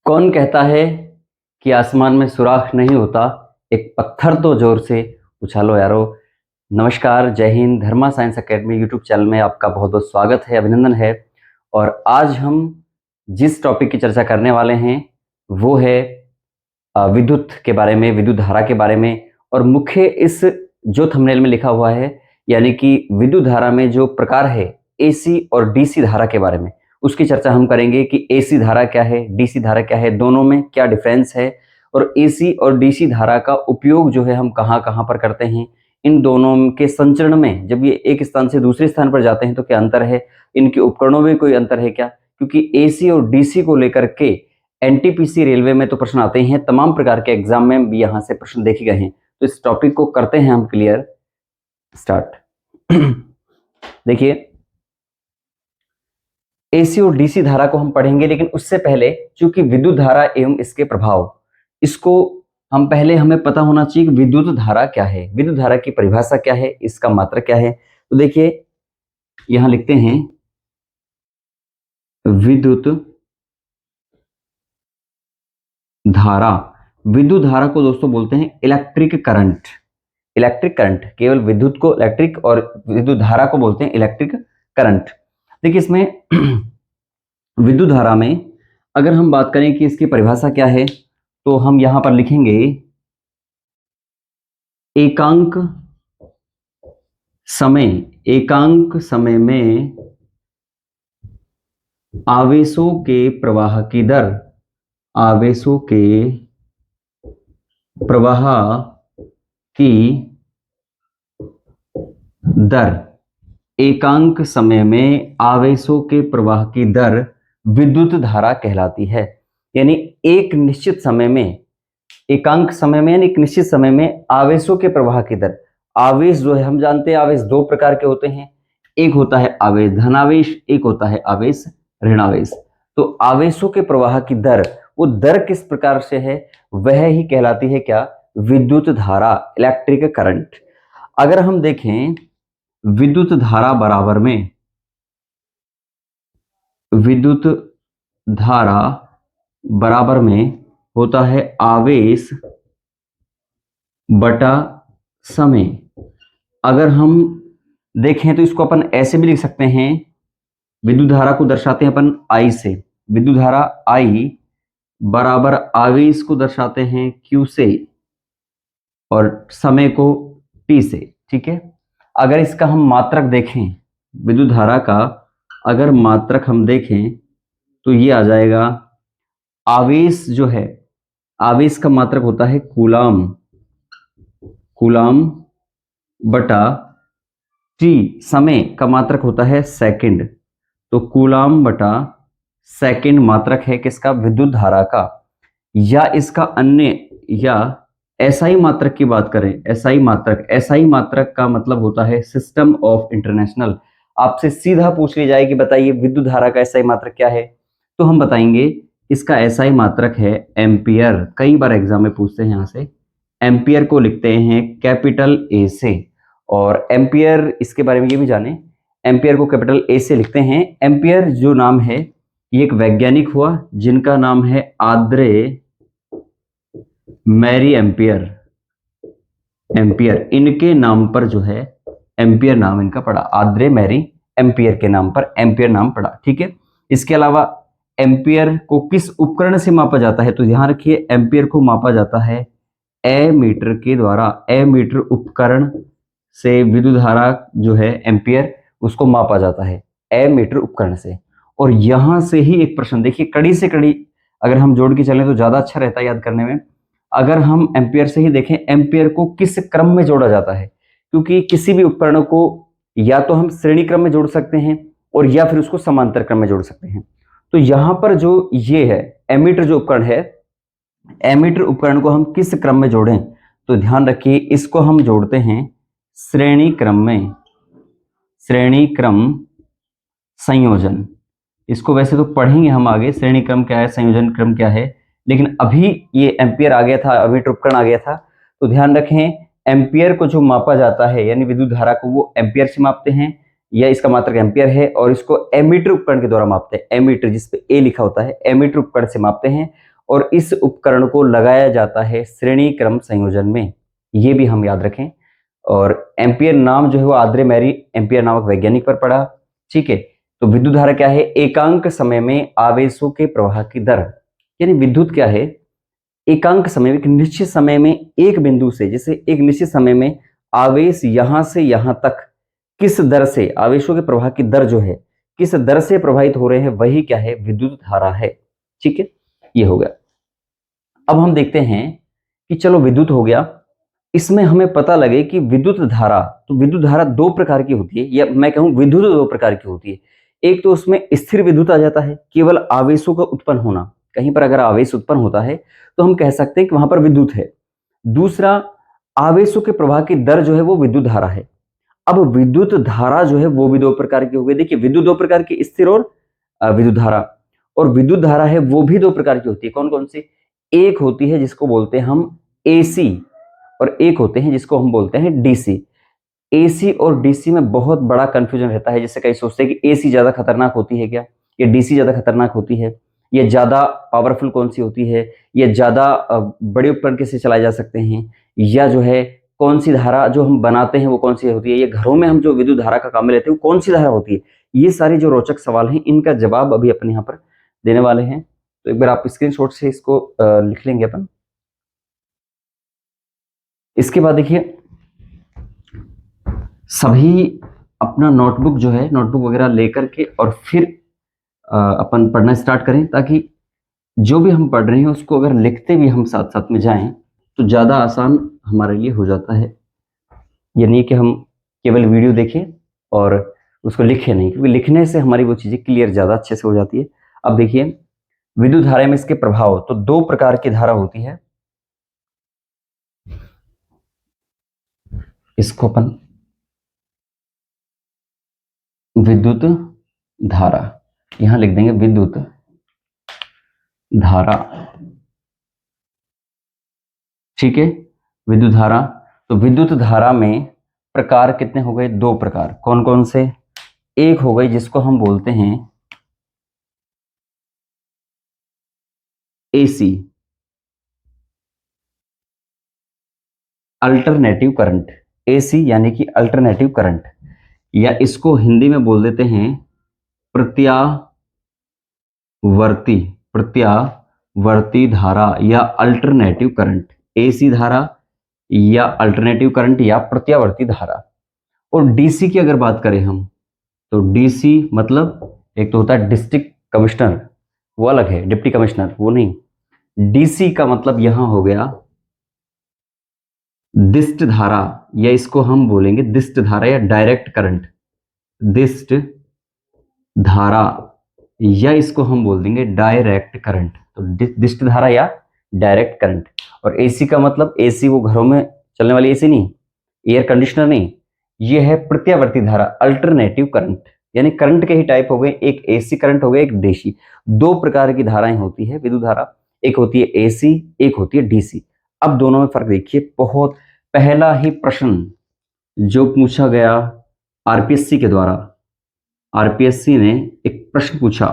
कौन कहता है कि आसमान में सुराख नहीं होता, एक पत्थर तो जोर से उछालो यारो। नमस्कार, जय हिंद। धर्मा साइंस एकेडमी यूट्यूब चैनल में आपका बहुत बहुत स्वागत है, अभिनंदन है। और आज हम जिस टॉपिक की चर्चा करने वाले हैं वो है विद्युत के बारे में, विद्युत धारा के बारे में। और मुख्य इस जो थंबनेल में लिखा हुआ है, यानी कि विद्युत धारा में जो प्रकार है एसी और डीसी धारा के बारे में, उसकी चर्चा हम करेंगे कि एसी धारा क्या है, डीसी धारा क्या है, दोनों में क्या डिफरेंस है, और एसी और डीसी धारा का उपयोग जो है हम कहाँ कहाँ पर करते हैं, इन दोनों के संचरण में जब ये एक स्थान से दूसरे स्थान पर जाते हैं तो क्या अंतर है, इनके उपकरणों में कोई अंतर है क्या। क्योंकि एसी और डीसी को लेकर के एनटीपीसी रेलवे में तो प्रश्न आते ही हैं, तमाम प्रकार के एग्जाम में भी यहाँ से प्रश्न देखे गए हैं। तो इस टॉपिक को करते हैं हम क्लियर। स्टार्ट। देखिए, एसी और डीसी धारा को हम पढ़ेंगे, लेकिन उससे पहले चूंकि विद्युत धारा एवं इसके प्रभाव, इसको हमें पता होना चाहिए कि विद्युत धारा क्या है, विद्युत धारा की परिभाषा क्या है, इसका मात्रक क्या है। तो देखिए, यहां लिखते हैं विद्युत धारा। विद्युत धारा को दोस्तों बोलते हैं इलेक्ट्रिक करंट। इलेक्ट्रिक करंट, केवल विद्युत को इलेक्ट्रिक और विद्युत धारा को बोलते हैं इलेक्ट्रिक करंट। देखिए, इसमें विद्युत धारा में अगर हम बात करें कि इसकी परिभाषा क्या है, तो हम यहां पर लिखेंगे एकांक समय में आवेशों के प्रवाह की दर, आवेशों के प्रवाह की दर, एकांक समय में आवेशों के प्रवाह की दर विद्युत धारा कहलाती है। यानी एक निश्चित समय में, एकांक समय में यानी एक निश्चित समय में आवेशों के प्रवाह की दर। आवेश जो है, हम जानते हैं आवेश दो प्रकार के होते हैं, एक होता है आवेश धनावेश, एक होता है आवेश ऋणावेश। तो आवेशों के प्रवाह की दर, वो दर किस प्रकार से है, वह ही कहलाती है क्या, विद्युत धारा, इलेक्ट्रिक करंट। अगर हम देखें विद्युत धारा बराबर में, विद्युत धारा बराबर में होता है आवेश बटा समय। अगर हम देखें तो इसको अपन ऐसे भी लिख सकते हैं, विद्युत धारा को दर्शाते हैं अपन आई से, विद्युत धारा आई बराबर आवेश को दर्शाते हैं क्यू से और समय को टी से। ठीक है। अगर इसका हम मात्रक देखें, विद्युत धारा का अगर मात्रक हम देखें तो ये आ जाएगा, आवेश जो है, आवेश का मात्रक होता है कूलाम, कूलाम बटा टी, समय का मात्रक होता है सेकंड। तो कूलाम बटा सेकंड मात्रक है किसका, विद्युत धारा का। या इसका अन्य, या एसआई मात्रक की बात करें, एसआई मात्रक, एसआई मात्रक का मतलब होता है सिस्टम ऑफ इंटरनेशनल। आपसे सीधा पूछ ली जाए कि बताइए विद्युत धारा का एसआई मात्रक क्या है, तो हम बताएंगे इसका एसआई मात्रक है एम्पियर। कई बार एग्जाम में पूछते हैं, यहां से एम्पियर को लिखते हैं कैपिटल ए से। और एम्पियर, इसके बारे में ये भी जाने, एम्पियर को कैपिटल ए से लिखते हैं। एम्पियर जो नाम है, ये एक वैज्ञानिक हुआ जिनका नाम है आद्रे मैरी एम्पियर। एम्पियर, इनके नाम पर जो है एम्पियर नाम इनका पड़ा, आद्रे मैरी एम्पियर के नाम पर एम्पियर नाम पड़ा। ठीक है। इसके अलावा एम्पियर को किस उपकरण से मापा जाता है, तो ध्यान रखिए एम्पियर को मापा जाता है एमीटर के द्वारा। एमीटर उपकरण से विद्युत धारा जो है एम्पियर, उसको मापा जाता है एमीटर उपकरण से। और यहां से ही एक प्रश्न देखिए, कड़ी से कड़ी अगर हम जोड़ के चलें तो ज्यादा अच्छा रहता है याद करने में। अगर हम एम्पियर से ही देखें, एम्पियर को किस क्रम में जोड़ा जाता है, क्योंकि किसी भी उपकरण को या तो हम श्रेणी क्रम में जोड़ सकते हैं और या फिर उसको समांतर क्रम में जोड़ सकते हैं। तो यहां पर जो ये है एमीटर जो उपकरण है, एमीटर उपकरण को हम किस क्रम में जोड़ें, तो ध्यान रखिए इसको हम जोड़ते हैं श्रेणी क्रम में, श्रेणी क्रम संयोजन। इसको वैसे तो पढ़ेंगे हम आगे, श्रेणी क्रम क्या है, संयोजन क्रम क्या है, लेकिन अभी ये एम्पियर आ गया था, एमीटर उपकरण आ गया था। तो ध्यान रखें एम्पियर को जो मापा जाता है, यानी विद्युत धारा को, वो एम्पियर से मापते हैं, या इसका मात्रक एम्पियर है, और इसको एमीटर उपकरण के द्वारा मापते हैं। एमीटर जिसपे ए लिखा होता है, एमीटर उपकरण से मापते हैं। और इस उपकरण को लगाया जाता है श्रेणी क्रम संयोजन में, ये भी हम याद रखें। और एम्पियर नाम जो है वो आंद्रे मैरी एम्पियर नामक वैज्ञानिक पर पढ़ा। ठीक है, तो विद्युत धारा क्या है? एकांक समय में आवेशों के प्रवाह की दर। यानी विद्युत क्या है? एकांक समय, एक निश्चित समय में एक बिंदु से, जैसे एक निश्चित समय में आवेश यहां से यहां तक किस दर से, आवेशों के प्रवाह की दर जो है किस दर से प्रवाहित हो रहे हैं, वही क्या है? विद्युत धारा है। ठीक है, ये हो गया। अब हम देखते हैं कि चलो विद्युत हो गया, इसमें हमें पता लगे कि विद्युत धारा, तो विद्युत धारा दो प्रकार की होती है, या मैं कहूं विद्युत दो प्रकार की होती है। एक तो उसमें स्थिर विद्युत आ जाता है, केवल आवेशों का उत्पन्न होना, कहीं पर अगर आवेश उत्पन्न होता है तो हम कह सकते हैं कि वहां पर विद्युत है। दूसरा, आवेशों के प्रवाह की दर जो है वो विद्युत धारा है। अब विद्युत धारा जो है वो भी दो प्रकार की हो गई। देखिए, विद्युत दो प्रकार की, स्थिर और विद्युत धारा। और विद्युत धारा है वो भी दो प्रकार की होती है। कौन कौन सी? एक होती है जिसको बोलते हैं हम एसी, और एक होते हैं जिसको हम बोलते हैं डीसी। एसी और डीसी में बहुत बड़ा कंफ्यूजन रहता है। जैसे कई सोचते हैं कि एसी ज्यादा खतरनाक होती है क्या, या डीसी ज्यादा खतरनाक होती है, ये ज्यादा पावरफुल कौन सी होती है, ये ज्यादा बड़े उपकरण कैसे चलाए जा सकते हैं, या जो है कौन सी धारा जो हम बनाते हैं वो कौन सी होती है, ये घरों में हम जो विद्युत धारा का काम में लेते हैं वो कौन सी धारा होती है। ये सारे जो रोचक सवाल हैं, इनका जवाब अभी अपने यहाँ पर देने वाले हैं। तो एक बार आप स्क्रीनशॉट से इसको लिख लेंगे अपन। इसके बाद देखिए, सभी अपना नोटबुक जो है, नोटबुक वगैरह लेकर के और फिर अपन पढ़ना स्टार्ट करें, ताकि जो भी हम पढ़ रहे हैं उसको अगर लिखते भी हम साथ साथ में जाएं तो ज़्यादा आसान हमारे लिए हो जाता है। ये नहीं कि हम केवल वीडियो देखें और उसको लिखें नहीं, क्योंकि लिखने से हमारी वो चीज़ें क्लियर ज़्यादा अच्छे से हो जाती है। अब देखिए, विद्युत धारा में इसके प्रभाव, तो दो प्रकार की धारा होती है। इसको अपन विद्युत धारा यहां लिख देंगे, विद्युत धारा। ठीक है, विद्युत धारा। तो विद्युत धारा में प्रकार कितने हो गए? दो प्रकार। कौन कौन से? एक हो गई जिसको हम बोलते हैं एसी, अल्टरनेटिव करंट। एसी यानी कि अल्टरनेटिव करंट, या इसको हिंदी में बोल देते हैं प्रत्यावर्ती, प्रत्यावर्ती धारा या अल्टरनेटिव करंट। एसी धारा या अल्टरनेटिव करंट या प्रत्यावर्ती धारा। और डीसी की अगर बात करें हम, तो डीसी मतलब एक तो होता है डिस्ट्रिक्ट कमिश्नर, वो अलग है, डिप्टी कमिश्नर वो नहीं। डीसी का मतलब यहां हो गया दिष्ट धारा, या इसको हम बोलेंगे दिष्ट धारा या डायरेक्ट करंट। दिष्ट धारा, या इसको हम बोल देंगे डायरेक्ट करंट। तो दिष्ट धारा या डायरेक्ट करंट। और एसी का मतलब, एसी वो घरों में चलने वाली एसी नहीं, एयर कंडीशनर नहीं, ये है प्रत्यावर्ती धारा, अल्टरनेटिव करंट। यानी करंट के ही टाइप हो गए, एक एसी करंट हो गया, एक डीसी। दो प्रकार की धाराएं होती है विद्युत धारा, एक होती है एसी, एक होती है डीसी। अब दोनों में फर्क देखिए। बहुत पहला ही प्रश्न जो पूछा गया आरपीएससी के द्वारा, आरपीएससी ने एक प्रश्न पूछा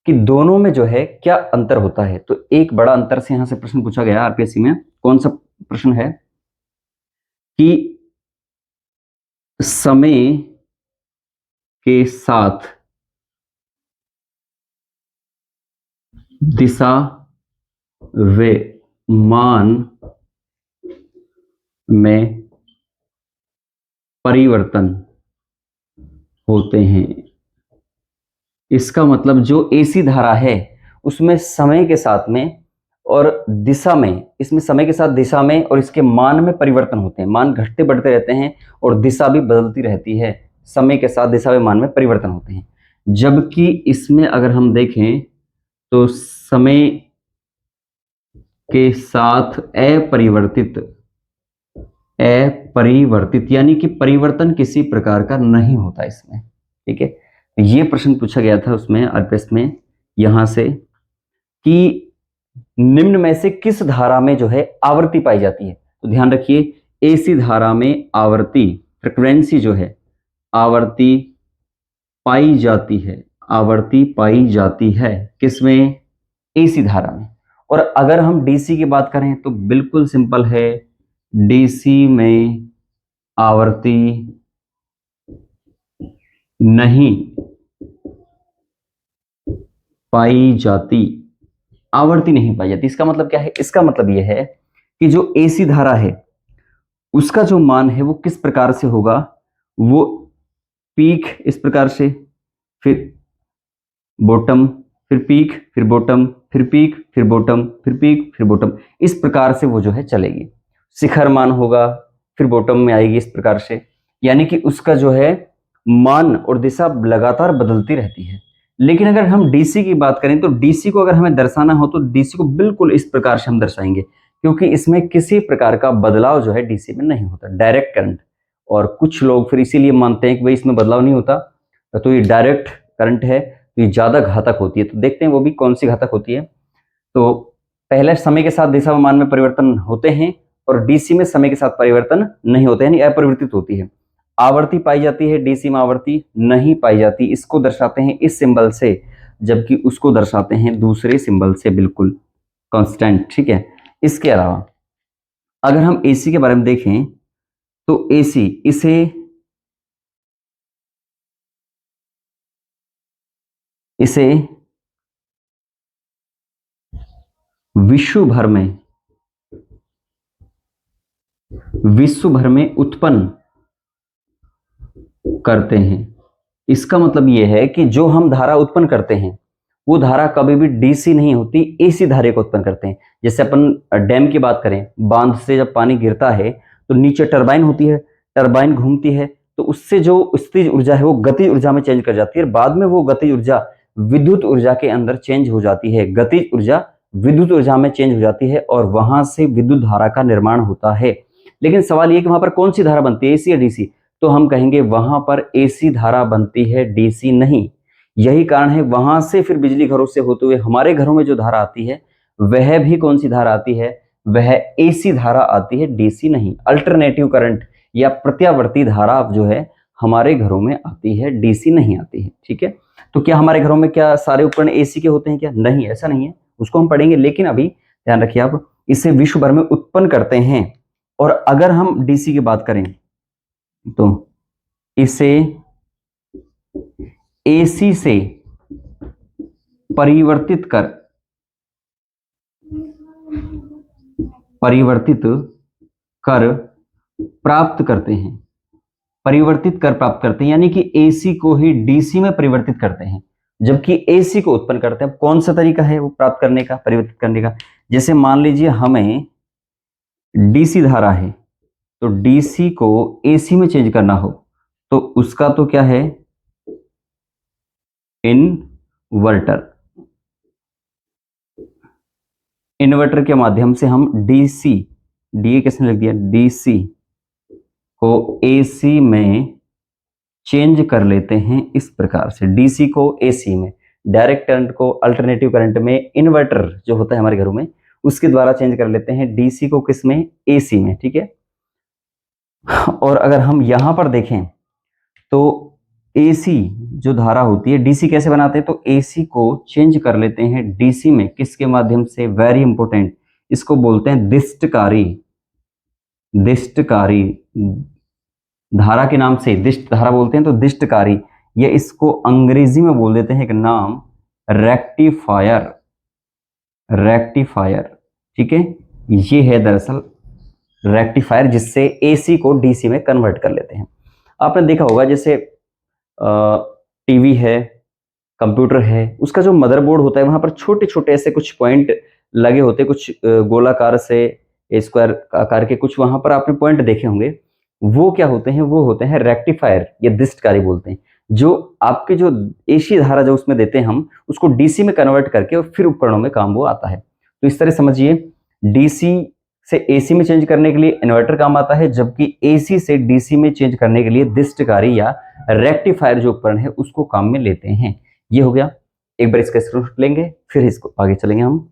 कि दोनों में जो है क्या अंतर होता है। तो एक बड़ा अंतर से यहां से प्रश्न पूछा गया आरपीएससी में। कौन सा प्रश्न है? कि समय के साथ दिशा व मान में परिवर्तन होते हैं। इसका मतलब जो एसी धारा है उसमें समय के साथ में और दिशा में, इसमें समय के साथ दिशा में और इसके मान में परिवर्तन होते हैं। मान घटते बढ़ते रहते हैं और दिशा भी बदलती रहती है। समय के साथ दिशा व मान में परिवर्तन होते हैं। जबकि इसमें अगर हम देखें तो समय के साथ अपरिवर्तित, अपरिवर्तित यानी कि परिवर्तन किसी प्रकार का नहीं होता इसमें। ठीक है, ये प्रश्न पूछा गया था उसमें आरपीएस में यहां से, कि निम्न में से किस धारा में जो है आवृत्ति पाई जाती है। तो ध्यान रखिए, एसी धारा में आवृत्ति, फ्रिक्वेंसी जो है, आवृत्ति पाई जाती है, आवृत्ति पाई जाती है किसमें? एसी धारा में। और अगर हम डीसी की बात करें तो बिल्कुल सिंपल है, डीसी में आवर्ती नहीं पाई जाती, आवर्ती नहीं पाई जाती। इसका मतलब क्या है? इसका मतलब यह है कि जो एसी धारा है उसका जो मान है वो किस प्रकार से होगा, वो पीक इस प्रकार से, फिर बॉटम, फिर पीक, फिर बॉटम, फिर पीक, फिर बॉटम, फिर पीक, फिर बॉटम, इस प्रकार से वो जो है चलेगी। शिखर मान होगा, फिर बॉटम में आएगी इस प्रकार से, यानी कि उसका जो है मान और दिशा लगातार बदलती रहती है। लेकिन अगर हम डीसी की बात करें तो डीसी को अगर हमें दर्शाना हो तो डीसी को बिल्कुल इस प्रकार से हम दर्शाएंगे, क्योंकि इसमें किसी प्रकार का बदलाव जो है डीसी में नहीं होता, डायरेक्ट करंट। और कुछ लोग फिर इसीलिए मानते हैं कि भाई इसमें बदलाव नहीं होता तो ये डायरेक्ट करंट है, तो ये ज्यादा घातक होती है। तो देखते हैं वो भी कौन सी घातक होती है। तो पहले समय के साथ दिशा व मान में परिवर्तन होते हैं और डीसी में समय के साथ परिवर्तन नहीं होते, यानी अपरिवर्तित होती है। आवर्ती पाई जाती है, डीसी में आवर्ती नहीं पाई जाती। इसको दर्शाते हैं इस सिंबल से, जबकि उसको दर्शाते हैं दूसरे सिंबल से, बिल्कुल कांस्टेंट। ठीक है। इसके अलावा अगर हम एसी के बारे में देखें तो एसी इसे विश्व भर में उत्पन्न करते हैं। इसका मतलब यह है कि जो हम धारा उत्पन्न करते हैं वो धारा कभी भी डीसी नहीं होती, एसी धारे को उत्पन्न करते हैं। जैसे अपन डैम की बात करें, बांध से जब पानी गिरता है तो नीचे टरबाइन होती है, टरबाइन घूमती है, तो उससे जो स्थितिज ऊर्जा है वो गतिज ऊर्जा में चेंज कर जाती है। बाद में वो गतिज ऊर्जा विद्युत ऊर्जा के अंदर चेंज हो जाती है, गतिज ऊर्जा विद्युत ऊर्जा में चेंज हो जाती है और वहां से विद्युत धारा का निर्माण होता है। लेकिन सवाल ये कि वहां पर कौन सी धारा बनती है, एसी या डीसी? तो हम कहेंगे वहां पर एसी धारा बनती है, डीसी नहीं। यही कारण है वहां से फिर बिजली घरों से होते हुए हमारे घरों में जो धारा आती है वह भी कौन सी धारा आती है, वह एसी धारा आती है, डीसी नहीं। अल्टरनेटिव करंट या प्रत्यावर्ती धारा जो है हमारे घरों में आती है, डीसी नहीं आती है। ठीक है। तो क्या हमारे घरों में क्या सारे उपकरण एसी के होते हैं क्या? नहीं, ऐसा नहीं है, उसको हम पढ़ेंगे। लेकिन अभी ध्यान रखिए आप, इसे विश्व भर में उत्पन्न करते हैं। और अगर हम डीसी की बात करें तो इसे एसी से परिवर्तित कर परिवर्तित कर प्राप्त करते हैं, परिवर्तित कर प्राप्त करते हैं, यानी कि एसी को ही डीसी में परिवर्तित करते हैं, जबकि एसी को उत्पन्न करते हैं। कौन सा तरीका है वो प्राप्त करने का, परिवर्तित करने का? जैसे मान लीजिए हमें डीसी धारा है तो डीसी को एसी में चेंज करना हो तो उसका तो क्या है, इनवर्टर। इन्वर्टर के माध्यम से हम डीसी, डी किसने लिख दिया, डीसी को एसी में चेंज कर लेते हैं। इस प्रकार से डीसी को एसी में, डायरेक्ट करंट को अल्टरनेटिव करंट में, इन्वर्टर जो होता है हमारे घरों में उसके द्वारा चेंज कर लेते हैं, डीसी को किस में, एसी में। ठीक है। और अगर हम यहां पर देखें तो एसी जो धारा होती है, डीसी कैसे बनाते हैं, तो एसी को चेंज कर लेते हैं डीसी में, किसके माध्यम से, वेरी इंपॉर्टेंट, इसको बोलते हैं दिष्टकारी। दिष्टकारी धारा के नाम से दिष्ट धारा बोलते हैं, तो दिष्टकारी, ये इसको अंग्रेजी में बोल देते हैं एक नाम, रेक्टिफायर। रेक्टिफायर। ठीक है। ये है दरअसल रेक्टिफायर, जिससे एसी को डीसी में कन्वर्ट कर लेते हैं। आपने देखा होगा जैसे टीवी है, कंप्यूटर है, उसका जो मदरबोर्ड होता है वहां पर छोटे छोटे ऐसे कुछ पॉइंट लगे होते हैं, कुछ गोलाकार से स्क्वायर आकार के कुछ वहां पर आपने पॉइंट देखे होंगे। वो क्या होते हैं, वो होते हैं रेक्टिफायर या दिष्टकारी बोलते हैं, जो आपके जो एसी धारा जो उसमें देते हैं हम उसको डीसी में कन्वर्ट करके और फिर उपकरणों में काम वो आता है। तो इस तरह समझिए, डीसी से एसी में चेंज करने के लिए इन्वर्टर काम आता है, जबकि एसी से डीसी में चेंज करने के लिए दिष्टकारी या रेक्टिफायर जो उपकरण है उसको काम में लेते हैं। ये हो गया। एक बार इसका स्क्रीनशॉट लेंगे फिर इसको आगे चलेंगे हम।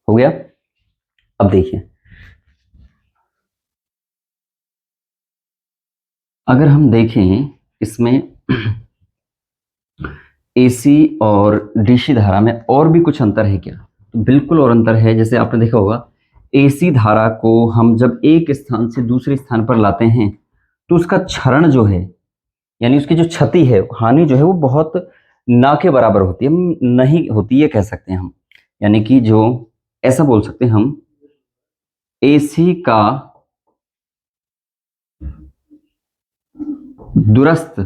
हो गया। अब देखिए, अगर हम देखें इसमें एसी और डीसी धारा में और भी कुछ अंतर है क्या? तो बिल्कुल और अंतर है। जैसे आपने देखा होगा, एसी धारा को हम जब एक स्थान से दूसरे स्थान पर लाते हैं तो उसका क्षरण जो है, यानी उसकी जो क्षति है, हानि जो है, वो बहुत ना के बराबर होती है, नहीं होती, ये कह सकते हैं हम। यानी कि जो ऐसा बोल सकते हैं हम, एसी का दूरस्थ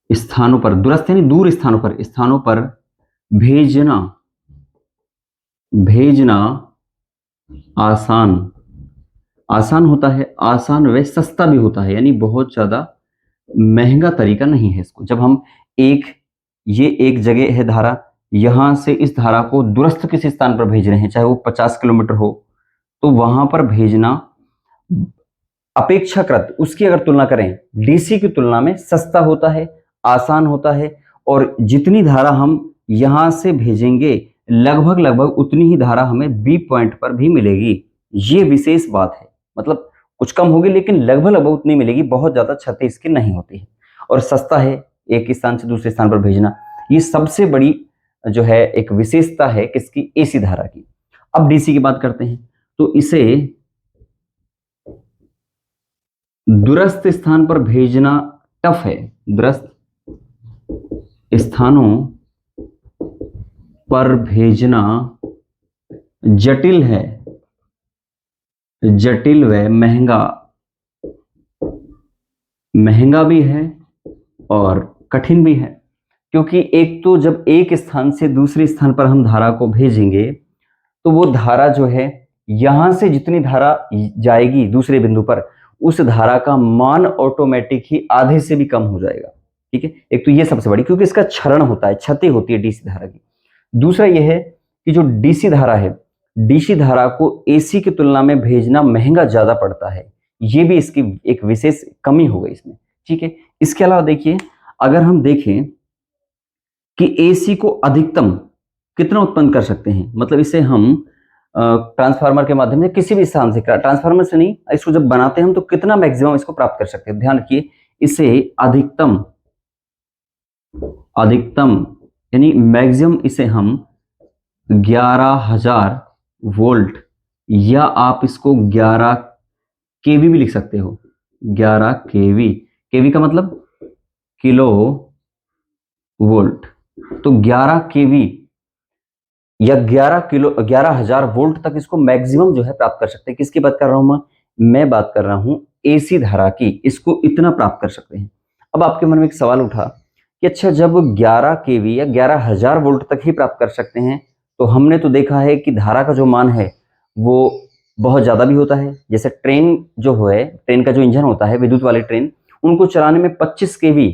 स्थानों पर, दूरस्थ यानी दूर स्थानों पर भेजना भेजना आसान आसान होता है, आसान व सस्ता भी होता है, यानी बहुत ज्यादा महंगा तरीका नहीं है इसको। जब हम ये एक जगह है धारा, यहां से इस धारा को दूरस्थ किसी स्थान पर भेज रहे हैं, चाहे वो 50 किलोमीटर हो, तो वहां पर भेजना अपेक्षाकृत, उसकी अगर तुलना करें, डीसी की तुलना में सस्ता होता है, आसान होता है, और जितनी धारा हम यहां से भेजेंगे लगभग लगभग उतनी ही धारा हमें बी पॉइंट पर भी मिलेगी। ये विशेष बात है, मतलब कुछ कम होगी लेकिन लगभग लगभग उतनी मिलेगी, बहुत ज्यादा क्षति इसकी नहीं होती है, और सस्ता है एक स्थान से दूसरे स्थान पर भेजना। ये सबसे बड़ी जो है एक विशेषता है किसकी? एसी धारा की। अब डीसी की बात करते हैं, तो इसे दूरस्थ स्थान पर भेजना टफ है, दूरस्थ स्थानों पर भेजना जटिल है, जटिल व महंगा भी है और कठिन भी है। क्योंकि एक तो जब एक स्थान से दूसरे स्थान पर हम धारा को भेजेंगे तो वो धारा जो है, यहां से जितनी धारा जाएगी दूसरे बिंदु पर, उस धारा का मान ऑटोमेटिक ही आधे से भी कम हो जाएगा। ठीक है, एक तो ये सबसे बड़ी, क्योंकि इसका क्षरण होता है, क्षति होती है डीसी धारा की। दूसरा यह है कि जो डीसी धारा है, डीसी धारा को एसी की तुलना में भेजना महंगा ज्यादा पड़ता है, ये भी इसकी एक विशेष कमी हो गई इसमें। ठीक है, इसके अलावा देखिए, अगर हम देखें कि एसी को अधिकतम कितना उत्पन्न कर सकते हैं, मतलब इसे हम ट्रांसफार्मर के माध्यम से किसी भी स्थान से, ट्रांसफार्मर से नहीं, इसको जब बनाते हैं हम तो कितना मैक्सिमम इसको प्राप्त कर सकते हैं। ध्यान रखिए, इसे अधिकतम अधिकतम यानी मैक्सिमम इसे हम 11,000 वोल्ट, या आप इसको 11 केवी भी लिख सकते हो। 11 केवी, केवी का मतलब किलो वोल्ट, तो 11 केवी या 11,000 वोल्ट तक इसको मैक्सिमम जो है प्राप्त कर सकते हैं। किसकी बात कर रहा हूं मैं बात कर रहा हूं एसी धारा की, इसको इतना प्राप्त कर सकते हैं। अब आपके मन में एक सवाल उठा कि अच्छा, जब 11 केवी या 11,000 वोल्ट तक ही प्राप्त कर सकते हैं, तो हमने तो देखा है कि धारा का जो मान है वो बहुत ज्यादा भी होता है। जैसे ट्रेन जो है, ट्रेन का जो इंजन होता है, विद्युत वाली ट्रेन, उनको चलाने में 25 केवी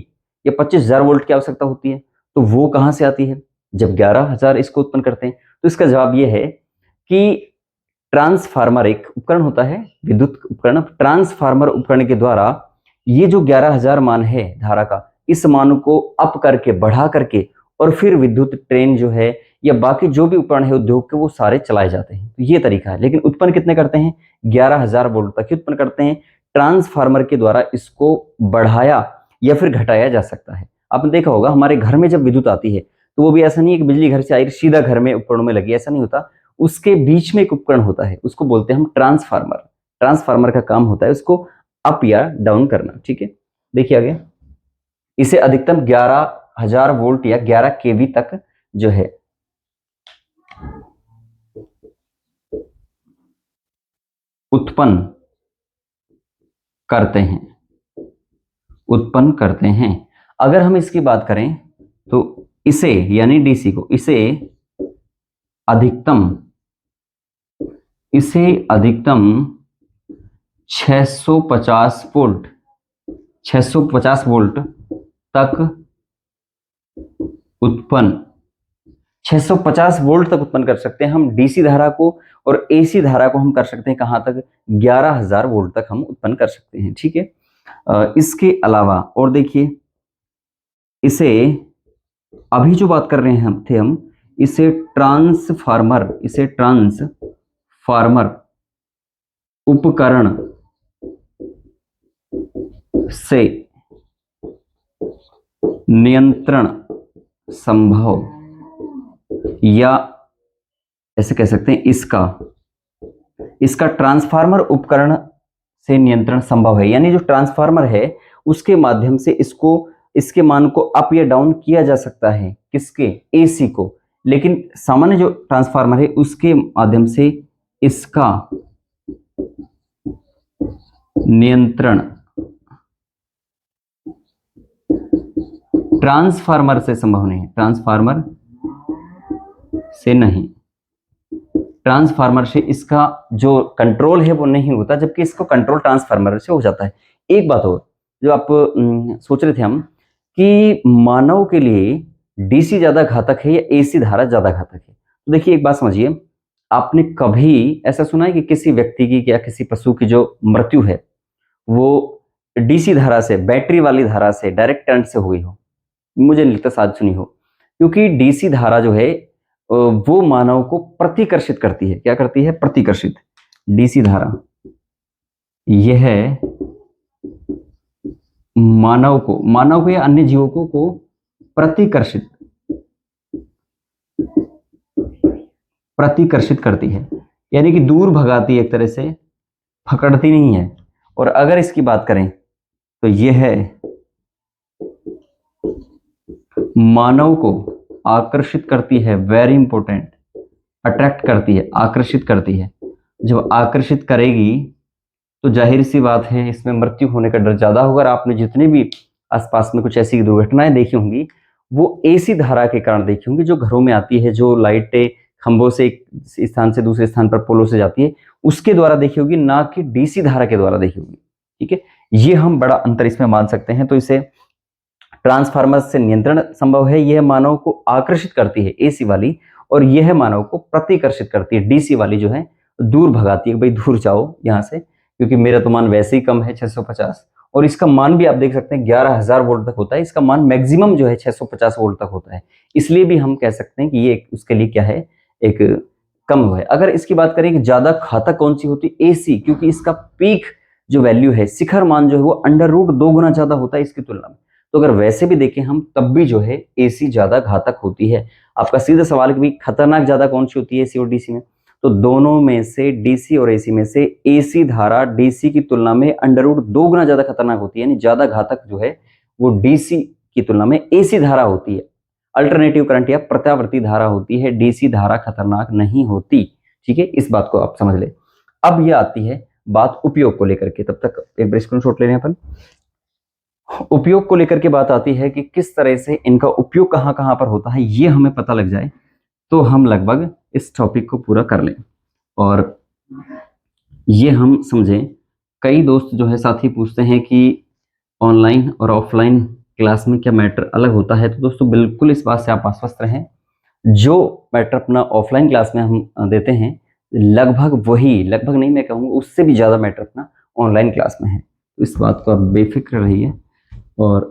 या 25,000 वोल्ट की आवश्यकता होती है। तो वो कहां से आती है जब 11,000 इसको उत्पन्न करते हैं? तो इसका जवाब यह है कि ट्रांसफार्मर एक उपकरण होता है, विद्युत उपकरण, ट्रांसफार्मर उपकरण के द्वारा ये जो 11,000 मान है धारा का, इस मान को अप करके, बढ़ा करके, और फिर विद्युत ट्रेन जो है या बाकी जो भी उपकरण है उद्योग के, वो सारे चलाए जाते हैं। तो ये तरीका है, लेकिन उत्पन्न कितने करते हैं? 11,000 वोल्ट तक ही उत्पन्न करते हैं। ट्रांसफार्मर के द्वारा इसको बढ़ाया या फिर घटाया जा सकता है। आपने देखा होगा हमारे घर में जब विद्युत आती है तो वो भी ऐसा नहीं है कि बिजली घर से आई सीधा घर में उपकरणों में लगी, ऐसा नहीं होता। उसके बीच में एक उपकरण होता है, उसको बोलते हैं हम ट्रांसफार्मर। ट्रांसफार्मर का काम होता है उसको अप या डाउन करना। ठीक है, देखिए आगे, इसे अधिकतम 11,000 वोल्ट या 11 केवी तक जो है उत्पन्न करते हैं। अगर हम इसकी बात करें तो इसे, यानी डीसी को, इसे अधिकतम 650 वोल्ट 650 वोल्ट तक उत्पन्न 650 वोल्ट तक उत्पन्न कर सकते हैं हम डीसी धारा को, और एसी धारा को हम कर सकते हैं कहां तक? 11,000 वोल्ट तक हम उत्पन्न कर सकते हैं। ठीक है, इसके अलावा और देखिए, इसे अभी जो बात कर रहे हैं हम इसे ट्रांसफार्मर उपकरण से नियंत्रण संभव, या ऐसे कह सकते हैं इसका ट्रांसफार्मर उपकरण से नियंत्रण संभव है। यानी जो ट्रांसफार्मर है उसके माध्यम से इसके मान को अप या डाउन किया जा सकता है, किसके, एसी को। लेकिन सामान्य जो ट्रांसफार्मर है उसके माध्यम से इसका नियंत्रण ट्रांसफार्मर से संभव नहीं है, ट्रांसफार्मर से इसका जो कंट्रोल है वो नहीं होता, जबकि इसको कंट्रोल ट्रांसफार्मर से हो जाता है। एक बात और जो आप सोच रहे थे हम कि मानव के लिए डीसी ज्यादा घातक है या एसी धारा ज्यादा घातक है, तो देखिए एक बात समझिए, आपने कभी ऐसा सुना है कि किसी व्यक्ति की या किसी पशु की जो मृत्यु है वो डीसी धारा से, बैटरी वाली धारा से, डायरेक्ट करंट से हुई हो? मुझे नहीं लगता शायद सुनी हो, क्योंकि डीसी धारा जो है वो मानव को प्रतिकर्षित करती है। क्या करती है? प्रतिकर्षित। डीसी धारा यह मानव को या अन्य जीवों को प्रतिकर्षित करती है, यानी कि दूर भगाती है, एक तरह से पकड़ती नहीं है। और अगर इसकी बात करें तो यह मानव को आकर्षित करती है, वेरी इंपॉर्टेंट, अट्रैक्ट करती है, आकर्षित करती है। जब आकर्षित करेगी तो जाहिर सी बात है इसमें मृत्यु होने का डर ज्यादा होगा। आपने जितने भी आसपास में कुछ ऐसी दुर्घटनाएं देखी होंगी वो एसी धारा के कारण देखी होंगी, जो घरों में आती है, जो लाइटें खंभों से एक स्थान से दूसरे स्थान पर पोलों से जाती है, उसके द्वारा देखी होगी, ना कि डीसी धारा के द्वारा देखी होगी। ठीक है, ये हम बड़ा अंतर इसमें मान सकते हैं। तो इसे ट्रांसफार्मर से नियंत्रण संभव है, यह मानव को आकर्षित करती है एसी वाली, और यह मानव को प्रतिकर्षित करती है डीसी वाली, जो है दूर भगाती है, भाई दूर जाओ यहाँ से, क्योंकि मेरा तो मान वैसे ही कम है 650, और इसका मान भी आप देख सकते हैं 11,000 वोल्ट तक होता है। इसका मान मैक्सिमम जो है 650 वोल्ट तक होता है, इसलिए भी हम कह सकते हैं कि ये उसके लिए क्या है, एक कम है। अगर इसकी बात करें कि ज्यादा घातक कौन सी होती है, एसी, क्योंकि इसका पीक जो वैल्यू है, शिखर मान जो है वो अंडर रूट 2 गुना ज्यादा होता है इसकी तुलना में। तो अगर वैसे भी देखें हम तब भी जो है एसी ज्यादा घातक होती है। आपका सीधा सवाल कि भी खतरनाक ज्यादा कौन सी होती है, एसी और डीसी में, तो दोनों में से, डीसी और एसी में से, एसी धारा डीसी की तुलना में अंडर रूट 2 गुना ज्यादा खतरनाक होती है, यानी ज्यादा घातक जो है वो डीसी की तुलना में एसी धारा होती है। अल्टरनेटिव करंट या प्रत्यावर्ती धारा होती है, डीसी धारा खतरनाक नहीं होती। ठीक है, इस बात को आप समझ ले। अब ये आती है बात उपयोग को लेकर के, तब तक एक बार स्क्रीनशॉट ले लें अपन। उपयोग को लेकर के बात आती है कि किस तरह से इनका उपयोग कहां कहां पर होता है, ये हमें पता लग जाए तो हम लगभग इस टॉपिक को पूरा कर लें और ये हम समझें। कई दोस्त जो है साथी पूछते हैं कि ऑनलाइन और ऑफलाइन क्लास में क्या मैटर अलग होता है, तो दोस्तों बिल्कुल इस बात से आप आश्वस्त रहें, जो मैटर अपना ऑफलाइन क्लास में हम देते हैं लगभग वही, लगभग नहीं मैं कहूँगा, उससे भी ज़्यादा मैटर अपना ऑनलाइन क्लास में है। तो इस बात को आप बेफिक्र रहिए और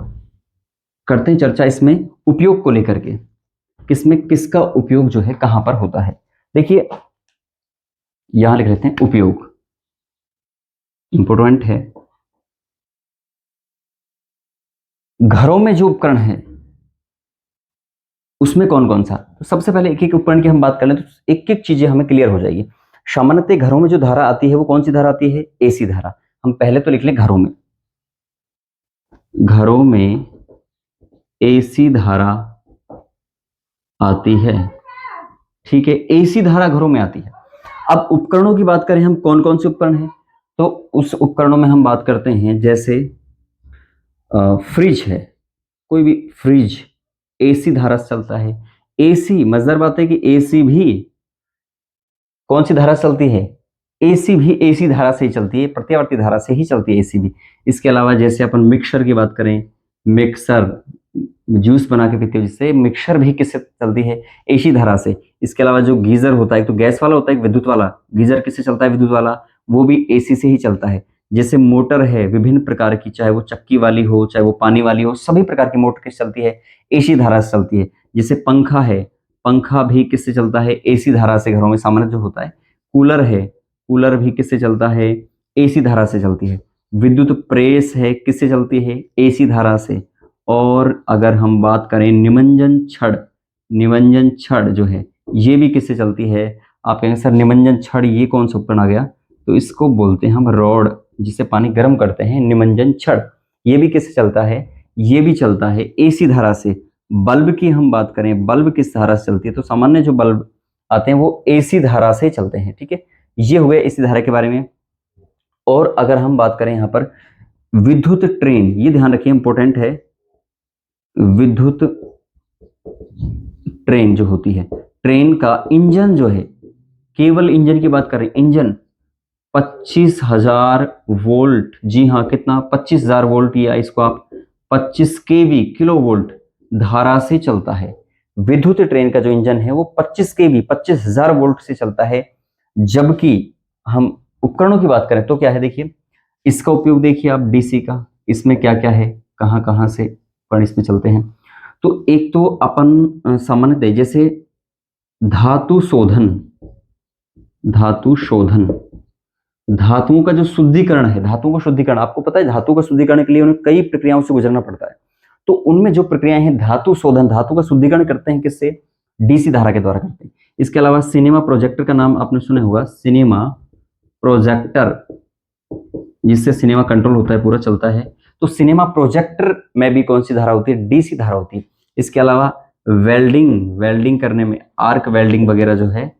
करते हैं चर्चा इसमें उपयोग को लेकर के, किसमें किसका उपयोग जो है कहां पर होता है। देखिए यहां लिख लेते हैं उपयोग, इंपॉर्टेंट है। घरों में जो उपकरण है उसमें कौन कौन सा, तो सबसे पहले एक एक उपकरण की हम बात कर लें तो एक एक चीजें हमें क्लियर हो जाएगी। सामान्यतः घरों में जो धारा आती है वो कौन सी धारा आती है, एसी धारा। हम पहले तो लिख लें घरों में एसी धारा आती है। ठीक है, एसी धारा घरों में आती है। अब उपकरणों की बात करें हम, कौन कौन से उपकरण हैं, तो उस उपकरणों में हम बात करते हैं जैसे फ्रिज है, कोई भी फ्रिज एसी धारा से चलता है। एसी, मजेदार बात है कि एसी भी कौन सी धारा से चलती है, एसी भी एसी धारा से ही चलती है, प्रत्यावर्ती धारा से ही चलती है एसी भी। इसके अलावा जैसे अपन मिक्सर की बात करें, मिक्सर जूस बना के पीते हैं, जिससे मिक्सर भी किससे चलती है, एसी धारा से। इसके अलावा जो गीजर होता है, तो गैस वाला होता है, एक विद्युत वाला। गीजर किससे चलता है, विद्युत वाला, वो भी एसी से ही चलता है। जैसे मोटर है विभिन्न प्रकार की, चाहे वो चक्की वाली हो, चाहे वो पानी वाली हो, सभी प्रकार की मोटर किससे चलती है, एसी धारा से चलती है। जैसे पंखा है, पंखा भी किससे चलता है? एसी धारा से। घरों में सामान्य जो होता है। कूलर है, कूलर भी किससे चलता है? एसी धारा से चलती है। विद्युत प्रेस है, किससे चलती है? एसी धारा से। और अगर हम बात करें निमज्जन छड़, निमज्जन छड़ जो है ये भी किससे चलती है? आप कहेंगे सर निमज्जन छड़ ये कौन सा उपकरण आ गया? तो इसको बोलते हैं हम रॉड, जिससे पानी गर्म करते हैं, निमज्जन छड़। ये भी किससे चलता है? ये भी चलता है एसी धारा से। बल्ब की हम बात करें, बल्ब किस धारा से चलती है? तो सामान्य जो बल्ब आते हैं वो एसी धारा से चलते हैं। ठीक है, ये हुए एसी धारा के बारे में। और अगर हम बात करें यहाँ पर विद्युत ट्रेन, ये ध्यान रखिए इंपॉर्टेंट है, विद्युत ट्रेन जो होती है, ट्रेन का इंजन जो है, केवल इंजन की बात करें, इंजन 25,000 वोल्ट, जी हाँ कितना? 25,000 वोल्ट, या इसको आप 25 केवी, किलो वोल्ट धारा से चलता है। विद्युत ट्रेन का जो इंजन है वो 25 केवी, 25,000 वोल्ट से चलता है। जबकि हम उपकरणों की बात करें तो क्या है, देखिए इसका उपयोग देखिए आप डीसी का, इसमें क्या क्या है, कहाँ कहाँ से उपकरण इसमें चलते हैं। तो एक तो अपन सामान्यतः जैसे धातु शोधन, धातु शोधन, धातुओं का जो शुद्धिकरण है, धातुओं का शुद्धिकरण, आपको पता है धातु का शुद्धिकरण के लिए उन्हें कई प्रक्रियाओं से गुजरना पड़ता है। तो उनमें जो प्रक्रियाएं हैं, धातु शोधन, धातु का शुद्धिकरण करते हैं किससे? डीसी धारा के द्वारा करते हैं। इसके अलावा सिनेमा प्रोजेक्टर का नाम आपने सुना होगा, सिनेमा प्रोजेक्टर, जिससे सिनेमा कंट्रोल होता है, पूरा चलता है। तो सिनेमा प्रोजेक्टर में भी कौन सी धारा होती है? डीसी धारा होती है। इसके अलावा वेल्डिंग, वेल्डिंग करने में आर्क वेल्डिंग वगैरह जो है,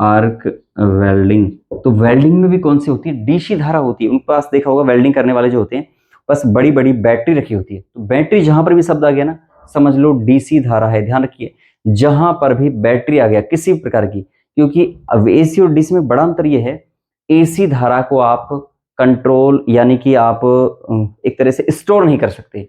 आर्क वेल्डिंग, तो वेल्डिंग में भी कौन सी होती है? डीसी धारा होती है। उनके पास देखा होगा वेल्डिंग करने वाले जो होते हैं बस बड़ी बड़ी बैटरी रखी होती है। तो बैटरी जहां पर भी शब्द आ गया ना, समझ लो डीसी धारा है। ध्यान रखिए, जहां पर भी बैटरी आ गया किसी प्रकार की, क्योंकि अब एसी और डीसी में बड़ा अंतर यह है, एसी धारा को आप कंट्रोल यानी कि आप एक तरह से स्टोर नहीं कर सकते,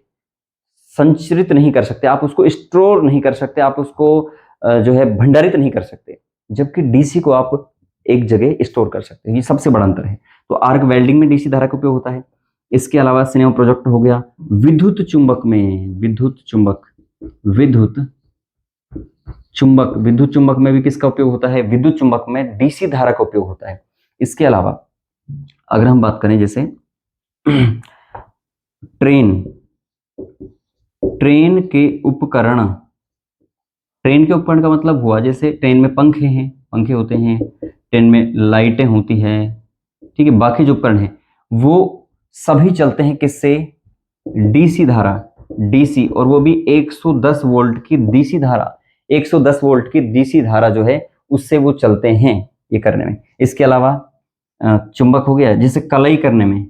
संचरित नहीं कर सकते, आप उसको स्टोर नहीं कर सकते, आप उसको जो है भंडारित नहीं कर सकते। जबकि डीसी को आप एक जगह स्टोर कर सकते हैं। ये सबसे बड़ा अंतर है। तो आर्क वेल्डिंग में डीसी धारा का उपयोग होता है। इसके अलावा सिनेमा प्रोजेक्टर हो गया। विद्युत चुंबक में, विद्युत चुंबक, विद्युत चुंबक, विद्युत चुंबक में भी किसका उपयोग होता है? विद्युत चुंबक में डीसी धारा का उपयोग होता है। इसके अलावा अगर हम बात करें जैसे ट्रेन, ट्रेन के उपकरण, ट्रेन के उपकरण का मतलब हुआ जैसे ट्रेन में पंखे हैं, पंखे होते हैं, ट्रेन में लाइटें होती हैं, ठीक है, बाकी जो उपकरण हैं वो सभी चलते हैं किससे? डीसी धारा, डीसी, और वो भी 110 वोल्ट की डीसी धारा, 110 वोल्ट की डीसी धारा जो है उससे वो चलते हैं ये करने में। इसके अलावा चुंबक हो गया, जैसे कलई करने में,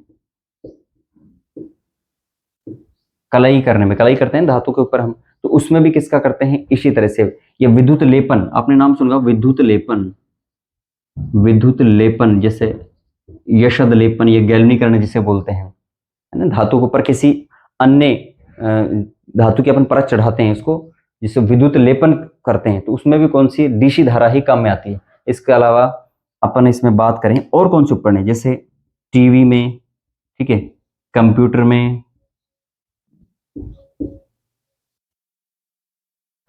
कलई करने में, कलई करते हैं धातु के ऊपर हम, तो उसमें भी किसका करते हैं? इसी तरह से। ये विद्युत लेपन, आपने नाम सुना, विद्युत लेपन, विद्युत लेपन, जैसे यशद लेपन, ये गैल्वनीकरण जिसे बोलते हैं, है ना, धातु के ऊपर किसी अन्य धातु की अपन परत चढ़ाते हैं इसको, जिसे विद्युत लेपन करते हैं, तो उसमें भी कौन सी? डीसी धारा ही काम में आती है। इसके अलावा अपन इसमें बात करें और कौन से उपकरण है, जैसे टीवी में, ठीक है, कंप्यूटर में,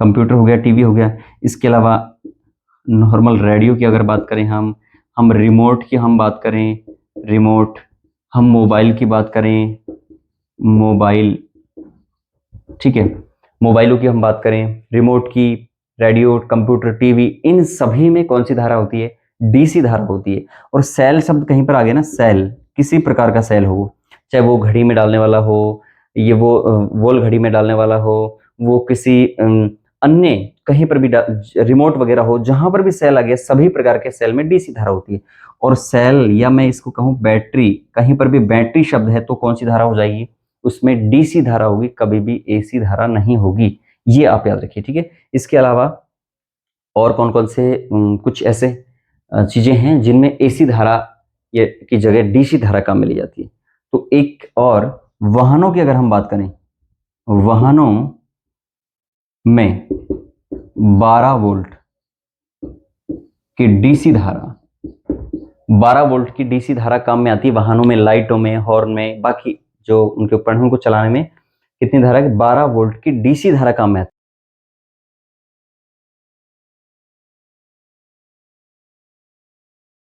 कंप्यूटर हो गया, टीवी हो गया। इसके अलावा नॉर्मल रेडियो की अगर बात करें, हम रिमोट की हम बात करें, रिमोट, हम मोबाइल की बात करें, मोबाइल, ठीक है, मोबाइलों की हम बात करें, रिमोट की, रेडियो, कंप्यूटर, टीवी, इन सभी में कौन सी धारा होती है? डीसी धारा होती है। और सेल शब्द कहीं पर आ गया ना, सेल, किसी प्रकार का सेल हो, चाहे वो घड़ी में डालने वाला हो, ये वो वॉल घड़ी में डालने वाला हो, वो किसी अन्य कहीं पर भी रिमोट वगैरह हो, जहां पर भी सेल आ गया, सभी प्रकार के सेल में डीसी धारा होती है। और सेल, या मैं इसको कहूं बैटरी, कहीं पर भी बैटरी शब्द है तो कौन सी धारा हो जाएगी? उसमें डीसी धारा होगी, कभी भी एसी धारा नहीं होगी। ये आप याद रखिए, ठीक है। इसके अलावा और कौन कौन से कुछ ऐसे चीजें हैं जिनमें एसी धारा की जगह डीसी धारा काम में ली जाती है। तो एक और वाहनों की अगर हम बात करें, वाहनों में 12 वोल्ट की डीसी धारा, 12 वोल्ट की डीसी धारा काम में आती है वाहनों में, लाइटों में, हॉर्न में, बाकी जो उनके उपकरणों को चलाने में कितनी धारा? 12 वोल्ट की डीसी धारा काम में आती है।